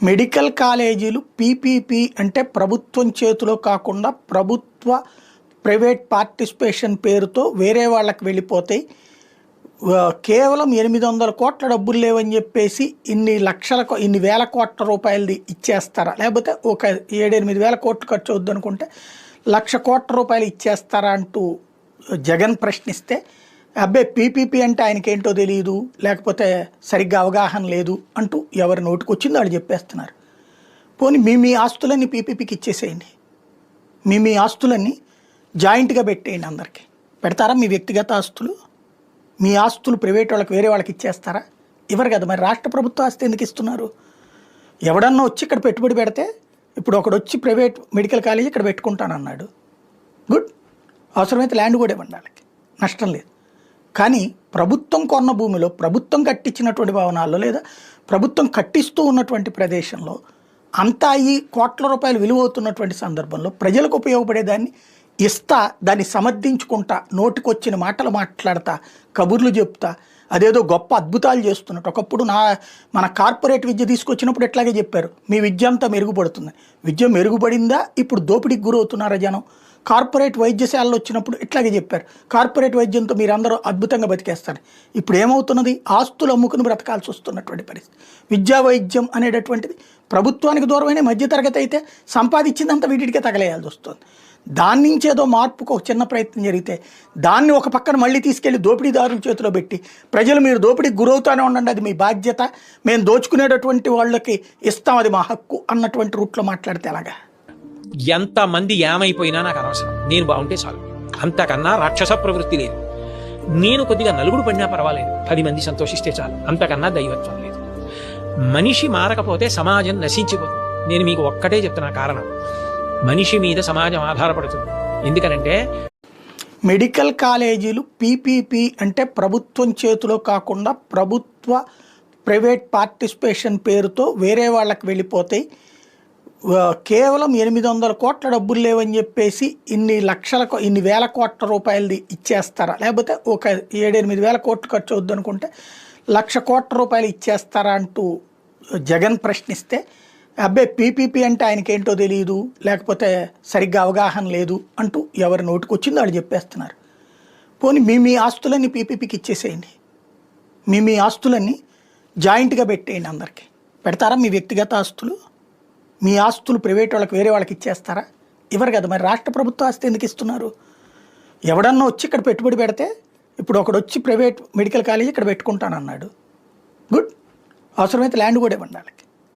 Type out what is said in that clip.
Medical కాలేజీలు PPP అంటే ప్రభుత్వం చేతిలో కాకుండా ప్రైవేట్ పార్టిసిపేషన్ పేరుతో వేరే వాళ్ళకి వెళ్ళిపోతాయి. కేవలం 800 కోట్ల డబ్బులు లేవని చెప్పేసి ఇన్ని వేల కోట్ల రూపాయలది ఇచ్చేస్తారా, లేకపోతే ఒక 7-8 వేల కోట్లు ఖర్చు అవుద్ది అనుకుంటే 1,00,000 కోట్ల రూపాయలు ఇచ్చేస్తారా అంటూ జగన్ ప్రశ్నిస్తే, అబ్బే పీపీపీ అంటే ఆయనకేంటో తెలియదు, లేకపోతే సరిగ్గా అవగాహన లేదు అంటూ ఎవరి నోటికి వచ్చిందో వాళ్ళు చెప్పేస్తున్నారు. పోనీ మీ ఆస్తులన్నీ పీపీపీకి ఇచ్చేసేయండి, మీ ఆస్తులన్నీ జాయింట్గా పెట్టేయండి. అందరికీ పెడతారా? మీ వ్యక్తిగత ఆస్తులు, మీ ఆస్తులు ప్రైవేట్ వాళ్ళకి వేరే వాళ్ళకి ఇచ్చేస్తారా? ఇవ్వరు కదా. మరి రాష్ట్ర ప్రభుత్వ ఆస్తి ఎందుకు ఇస్తున్నారు? ఎవడన్నా వచ్చి ఇక్కడ పెట్టుబడి పెడితే, ఇప్పుడు ఒకడు వచ్చి ప్రైవేట్ మెడికల్ కాలేజీ ఇక్కడ పెట్టుకుంటానన్నాడు, గుడ్, అవసరమైతే ల్యాండ్ కూడా ఇవ్వండి, వాళ్ళకి నష్టం లేదు. కానీ ప్రభుత్వం కొన్న భూమిలో, ప్రభుత్వం కట్టించినటువంటి భవనాల్లో, లేదా ప్రభుత్వం కట్టిస్తూ ఉన్నటువంటి ప్రదేశంలో అంతా ఈ కోట్ల రూపాయలు విలువ అవుతున్నటువంటి సందర్భంలో ప్రజలకు ఉపయోగపడేదాన్ని దాన్ని సమర్థించుకుంటా, నోటికొచ్చిన మాటలు మాట్లాడతా, కబుర్లు చెప్తా, అదేదో గొప్ప అద్భుతాలు చేస్తున్నట్టు. ఒకప్పుడు మన కార్పొరేట్ విద్య తీసుకొచ్చినప్పుడు ఎట్లాగే చెప్పారు, మీ విద్య అంతా మెరుగుపడుతుంది. విద్య మెరుగుపడిందా? ఇప్పుడు దోపిడీకి గురవుతున్నారా జనం? కార్పొరేట్ వైద్యశాలలు వచ్చినప్పుడు ఇట్లాగే చెప్పారు, కార్పొరేట్ వైద్యంతో మీరందరూ అద్భుతంగా బతికేస్తారు. ఇప్పుడు ఏమవుతున్నది? ఆస్తులు అమ్ముకుని బ్రతకాల్సి వస్తున్నటువంటి పరిస్థితి. విద్యా వైద్యం అనేటటువంటిది ప్రభుత్వానికి దూరమైన మధ్యతరగతి అయితే సంపాదించిందంతా వీటికే తగలేయాల్సి వస్తుంది. దాని నుంచి ఏదో మార్పుకు ఒక చిన్న ప్రయత్నం జరిగితే దాన్ని ఒక పక్కన మళ్ళీ తీసుకెళ్లి దోపిడీదారుల చేతిలో పెట్టి, ప్రజలు మీరు దోపిడీకి గురవుతూనే ఉండండి, అది మీ బాధ్యత, మేము దోచుకునేటటువంటి వాళ్ళకి ఇస్తాం, అది మా హక్కు అన్నటువంటి రూట్లో మాట్లాడితే ఎలాగా? ఎంతమంది ఏమైపోయినా నాకు అనవసరం, నేను బాగుంటే చాలు. అంతకన్నా రాక్షస ప్రవృత్తి లేదు. నేను కొద్దిగా నలుగురు పడినా పర్వాలేదు, 10 మంది సంతోషిస్తే చాలు. అంతకన్నా దైవత్వం లేదు. మనిషి మారకపోతే సమాజం నశించిపోతుంది. నేను మీకు ఒక్కటే చెప్తున్నా కారణం, మనిషి మీద సమాజం ఆధారపడుతుంది. ఎందుకనంటే మెడికల్ కాలేజీలు పీపీపీ అంటే ప్రభుత్వం చేతిలో కాకుండా ప్రైవేట్ పార్టిసిపేషన్ పేరుతో వేరే వాళ్ళకి వెళ్ళిపోతాయి. కేవలం 800 కోట్ల డబ్బులు లేవని చెప్పేసి ఇన్ని వేల కోట్ల రూపాయలది ఇచ్చేస్తారా, లేకపోతే ఒక 7-8 వేల కోట్లు ఖర్చు అవుద్ది అనుకుంటే 1,00,000 కోట్ల రూపాయలు ఇచ్చేస్తారా అంటూ జగన్ ప్రశ్నిస్తే, అబ్బే పీపీపీ అంటే ఆయనకేంటో తెలియదు, లేకపోతే సరిగ్గా అవగాహన లేదు అంటూ ఎవరి నోటికి వచ్చిందో వాళ్ళు చెప్పేస్తున్నారు. పోనీ మీ ఆస్తులన్నీ పీపీపీకి ఇచ్చేసేయండి, మీ ఆస్తులన్నీ జాయింట్గా పెట్టేయండి. అందరికీ పెడతారా? మీ వ్యక్తిగత ఆస్తులు, మీ ఆస్తులు ప్రైవేట్ వాళ్ళకి వేరే వాళ్ళకి ఇచ్చేస్తారా? ఇవ్వరు కదా. మరి రాష్ట్ర ప్రభుత్వ ఆస్తి ఎందుకు ఇస్తున్నారు? ఎవడన్నా వచ్చి ఇక్కడ పెట్టుబడి పెడితే, ఇప్పుడు ఒకడు వచ్చి ప్రైవేట్ మెడికల్ కాలేజీ ఇక్కడ పెట్టుకుంటానన్నాడు, గుడ్, అవసరమైతే ల్యాండ్ కూడా ఇవ్వండి వాళ్ళకి.